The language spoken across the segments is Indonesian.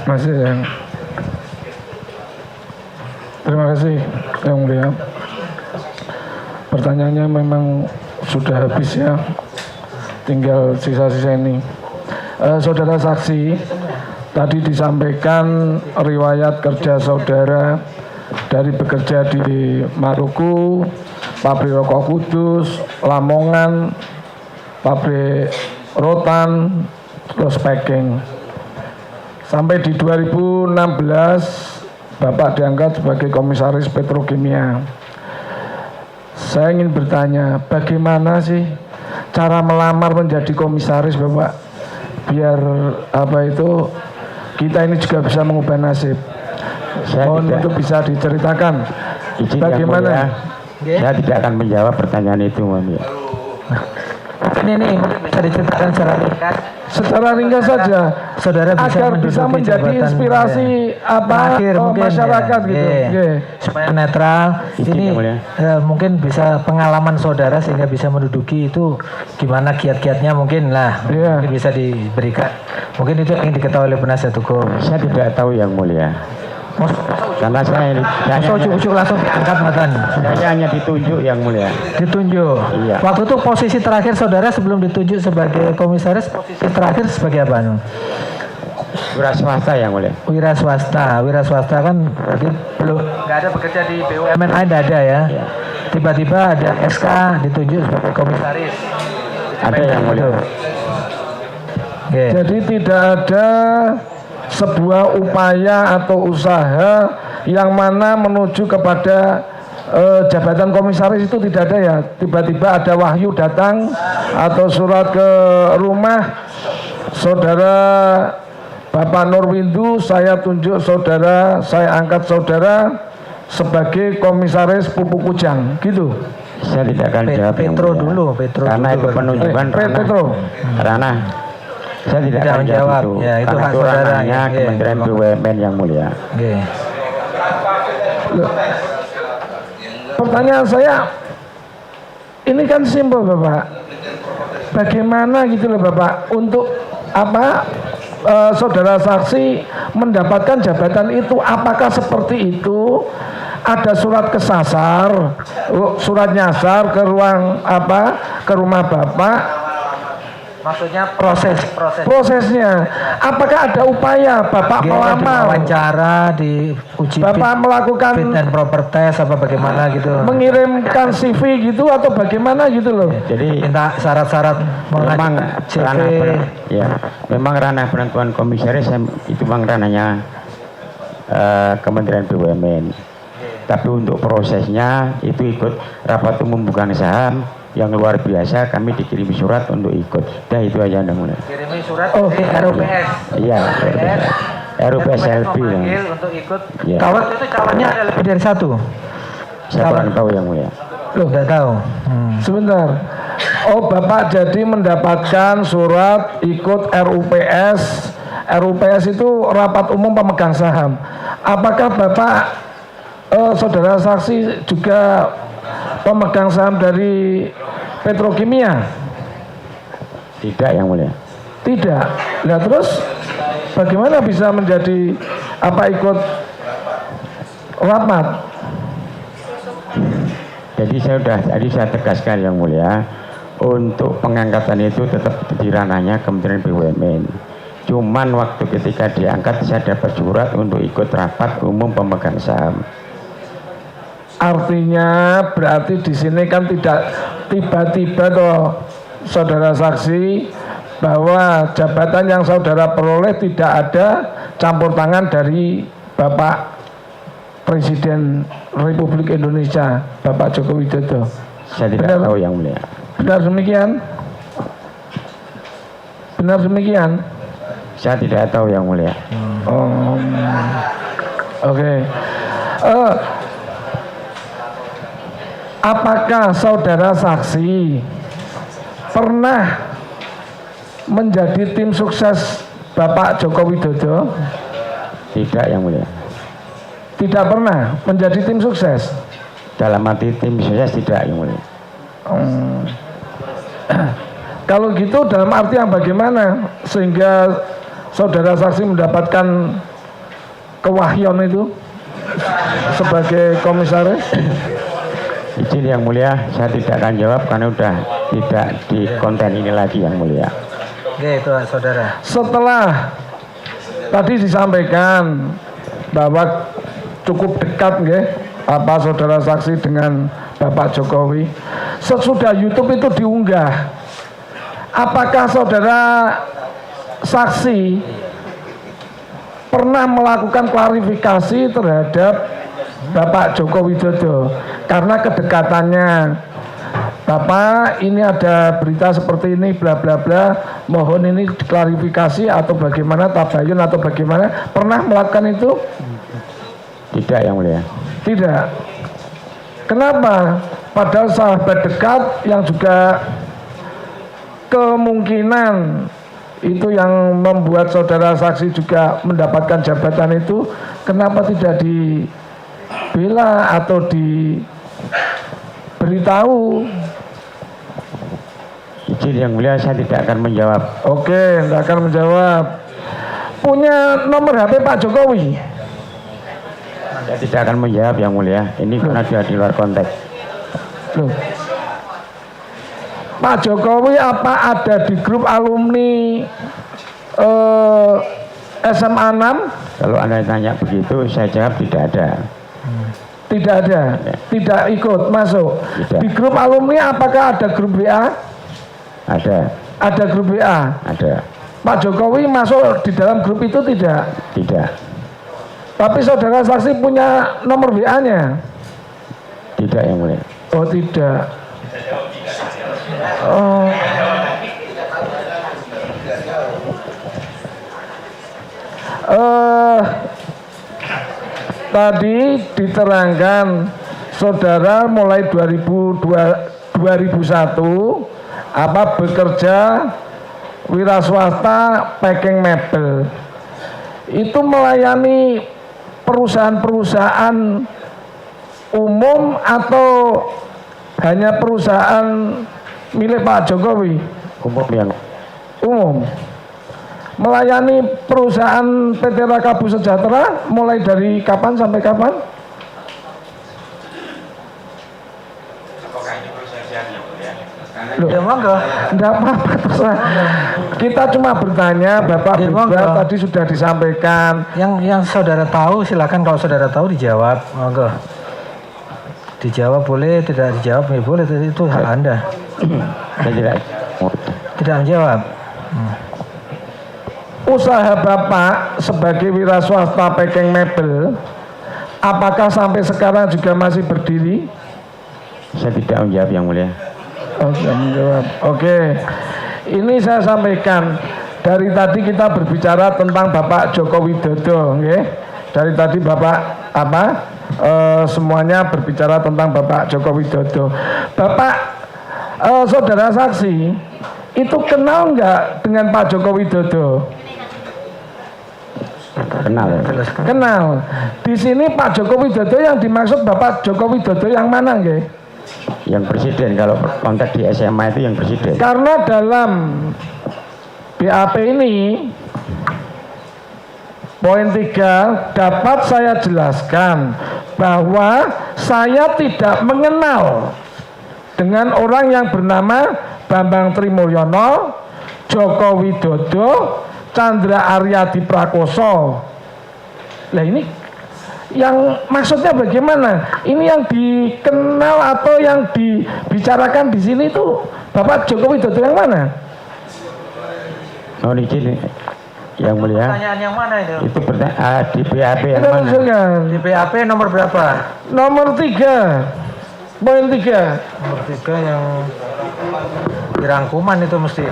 Masih yang. Terima kasih Yang Mulia. Pertanyaannya memang sudah habis ya. Tinggal sisa-sisa ini. Saudara saksi, tadi disampaikan riwayat kerja saudara dari bekerja di Maluku, pabrik rokok Kudus, Lamongan, pabrik rotan, terus packing. Sampai di 2016 Bapak diangkat sebagai komisaris petrokimia. Saya ingin bertanya, bagaimana sih cara melamar menjadi komisaris Bapak? Biar kita ini juga bisa mengubah nasib. Mohon untuk bisa diceritakan bagaimana? Saya tidak akan menjawab pertanyaan itu, Ini bisa diceritakan secara ringkas saja, saudara bisa menjadi inspirasi masyarakat gitu, supaya netral. Ini mungkin bisa pengalaman saudara sehingga bisa menduduki itu gimana kiat-kiatnya mungkin mungkin bisa diberikan. Mungkin itu yang diketahui oleh penasihat hukum. Saya tidak tahu Yang Mulia. Karena saya ujuk langsung diangkat matan. Saya hanya ditunjuk Yang Mulia. Ditunjuk. Iya. Waktu itu posisi terakhir saudara sebelum ditunjuk sebagai komisaris, posisi terakhir sebagai apa? Wira swasta Yang Mulia. Wira swasta kan berarti belum nggak ada bekerja di BUMN, tidak ada ya. Tiba-tiba ada SK ditunjuk sebagai komisaris. Ada Yang Mulia. Jadi tidak ada sebuah upaya atau usaha yang mana menuju kepada jabatan komisaris itu tidak ada ya. Tiba-tiba ada wahyu datang atau surat ke rumah saudara Bapak Nurwindu, saya tunjuk saudara, saya angkat saudara sebagai komisaris Pupuk Kujang gitu. Saya tidak akan jawab Petro dulu. Karena itu penunjukan ranah. Saya tidak akan menjawab itu. Ya, itu karena hak itu ranahnya Kementerian BUMN Yang Mulia. Pertanyaan saya, ini kan simpel Bapak. Bagaimana gitu loh Bapak untuk saudara saksi mendapatkan jabatan itu? Apakah seperti itu? Ada surat kesasar, surat nyasar ke ke rumah Bapak? Maksudnya prosesnya. Apakah ada upaya Bapak melamar? Wawancara, diuji Bapak melakukan fit and proper test apa bagaimana gitu? Mengirimkan CV gitu atau bagaimana gitu loh? Jadi minta syarat-syarat memang memang ranah penentuan komisaris itu memang ranahnya Kementerian BUMN. Tapi untuk prosesnya itu ikut rapat umum bukan saham yang luar biasa, kami dikirim surat untuk ikut. Itu aja Anda mulai. Kirimi surat RUPS. Iya, RUPS LP untuk ikut. Ya. Kawan itu calonnya ada lebih dari satu. Saya kurang tahu Yang Mulia. Loh, nggak tahu. Sebentar. Oh, Bapak jadi mendapatkan surat ikut RUPS. RUPS itu rapat umum pemegang saham. Apakah Bapak saudara saksi juga pemegang saham dari petrokimia? Tidak Yang Mulia. Tidak. Nah terus bagaimana bisa menjadi ikut rapat? Jadi saya tegaskan Yang Mulia, untuk pengangkatan itu tetap di ranahnya Kementerian BUMN. Cuman waktu ketika diangkat saya dapat surat untuk ikut rapat umum pemegang saham. Artinya berarti di sini kan tidak tiba-tiba toh saudara saksi bahwa jabatan yang saudara peroleh tidak ada campur tangan dari Bapak Presiden Republik Indonesia Bapak Joko Widodo. Saya tidak tahu Yang Mulia. Benar demikian? Benar demikian? Saya tidak tahu Yang Mulia. Oke. Apakah saudara saksi pernah menjadi tim sukses Bapak Joko Widodo? Tidak Yang Mulia. Tidak pernah menjadi tim sukses? Dalam arti tim sukses tidak Yang Mulia. Kalau gitu dalam arti yang bagaimana sehingga saudara saksi mendapatkan kewahyon itu sebagai komisaris? Izin Yang Mulia, saya tidak akan jawab karena udah tidak di konten ini lagi Yang Mulia. Oke, itu saudara. Setelah tadi disampaikan bahwa cukup dekat nggih apa saudara saksi dengan Bapak Jokowi, sesudah YouTube itu diunggah, apakah saudara saksi pernah melakukan klarifikasi terhadap Bapak Joko Widodo karena kedekatannya? Bapak, ini ada berita seperti ini, bla bla bla, mohon ini diklarifikasi atau bagaimana, tabayun atau bagaimana, pernah melakukan itu? Tidak Yang Mulia. Tidak. Kenapa? Padahal sahabat dekat yang juga kemungkinan itu yang membuat saudara saksi juga mendapatkan jabatan itu, kenapa tidak dibela atau diberitahu? Izin Yang Mulia, saya tidak akan menjawab. Oke, tidak akan menjawab. Punya nomor HP Pak Jokowi? Saya tidak akan menjawab Yang Mulia. Ini karena dia di luar konteks. Loh. Pak Jokowi apa ada di grup alumni SMA 6? Kalau Anda tanya begitu, saya jawab tidak ada. Tidak ada, tidak ikut masuk. Tidak. Di grup alumni apakah ada grup WA? Ada. Ada grup WA. Ada. Pak Jokowi masuk di dalam grup itu tidak? Tidak. Tapi saudara saksi punya nomor WA-nya? Tidak Yang Mulia. Oh tidak. Oh. Tadi diterangkan saudara mulai 2001 bekerja wira swasta packing mebel, itu melayani perusahaan-perusahaan umum atau hanya perusahaan milik Pak Jokowi? Umum Yang Umum. Melayani perusahaan PT Rakabu Sejahtera mulai dari kapan sampai kapan? Loh, Ya monggo. enggak apa-apa, terserah. Kita cuma bertanya, Bapak Ya, berdua monggo. tadi sudah disampaikan. Yang saudara tahu silakan, kalau saudara tahu dijawab. Monggo. Dijawab boleh, tidak dijawab ya boleh, itu hak Anda. saya tidak. Tidak menjawab. Usaha Bapak sebagai wira swasta packing mebel, apakah sampai sekarang juga masih berdiri? Saya tidak menjawab Yang Mulia. Oke, menjawab. Oke, ini saya sampaikan dari tadi kita berbicara tentang Bapak Joko Widodo, oke? Dari tadi Bapak semuanya berbicara tentang Bapak Joko Widodo. Bapak, saudara saksi, itu kenal nggak dengan Pak Joko Widodo? Kenal. Kenal. Di sini Pak Joko Widodo yang dimaksud Bapak Joko Widodo yang mana, nggih? Yang presiden, kalau konteks di SMA itu yang presiden. Karena dalam BAP ini poin 3 dapat saya jelaskan bahwa saya tidak mengenal dengan orang yang bernama Bambang Trimulyono, Joko Widodo, Chandra Aryadi Prakoso. Lah ini yang maksudnya bagaimana? Ini yang dikenal atau yang dibicarakan di sini itu Bapak Joko Widodo yang mana? Mohon izin Yang Mulia. Pertanyaan yang mana itu? Itu di BAP yang Kita mana? usulkan. Di BAP nomor berapa? Nomor 3, poin 3. Nomor 3 yang dirangkuman itu mesti.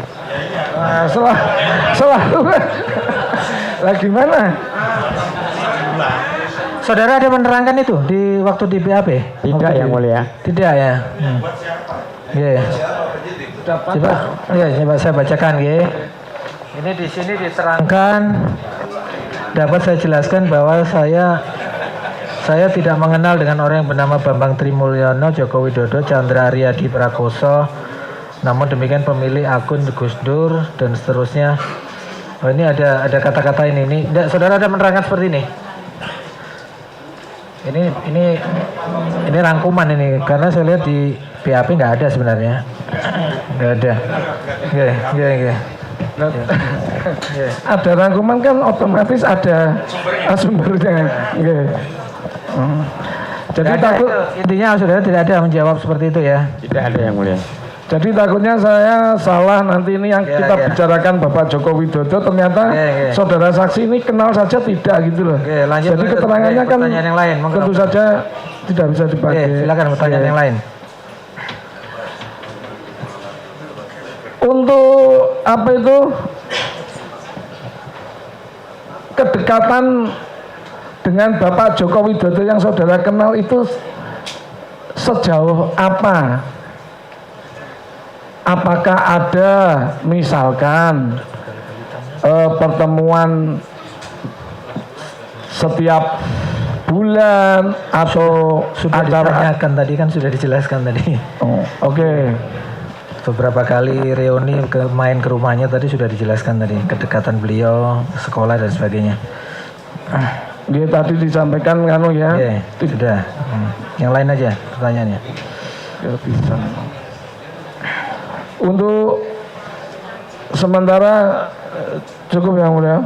Nah, selalu lah gimana? Saudara ada menerangkan itu di waktu di BAP? Tidak Yang Mulia. Tidak ya. Iya. Coba, ya, coba saya bacakan ya. Ini di sini diterangkan, dapat saya jelaskan bahwa saya tidak mengenal dengan orang yang bernama Bambang Trimulyono, Joko Widodo, Chandra Aryadi Prakoso. Namun demikian pemilik akun Gus Dur dan seterusnya Oh, ini ada kata-kata ini. Saudara ada menerangkan seperti ini. Ini rangkuman ini karena saya lihat di BAP nggak ada sebenarnya. Nggak ada. Oke. Ada rangkuman kan otomatis ada sumbernya. Jadi takut intinya saudara tidak ada menjawab seperti itu ya. Tidak ada yang mulia. Jadi takutnya saya salah nanti ini yang kita bicarakan Bapak Joko Widodo ternyata saudara saksi ini kenal saja tidak gitu loh. Lanjut, jadi keterangannya kan yang lain, tentu saja tidak bisa dipakai. Silakan pertanyaan yang lain. Untuk apa itu kedekatan dengan Bapak Joko Widodo yang saudara kenal itu sejauh apa? Apakah ada misalkan pertemuan setiap bulan atau sudah acara? Ditanyakan tadi kan sudah dijelaskan tadi. Oh, oke. Beberapa kali reuni main ke rumahnya tadi sudah dijelaskan tadi kedekatan beliau, sekolah dan sebagainya. Dia tadi disampaikan kan ya? Sudah. Yang lain aja pertanyaannya. Ya bisa. Untuk sementara cukup yang mulia.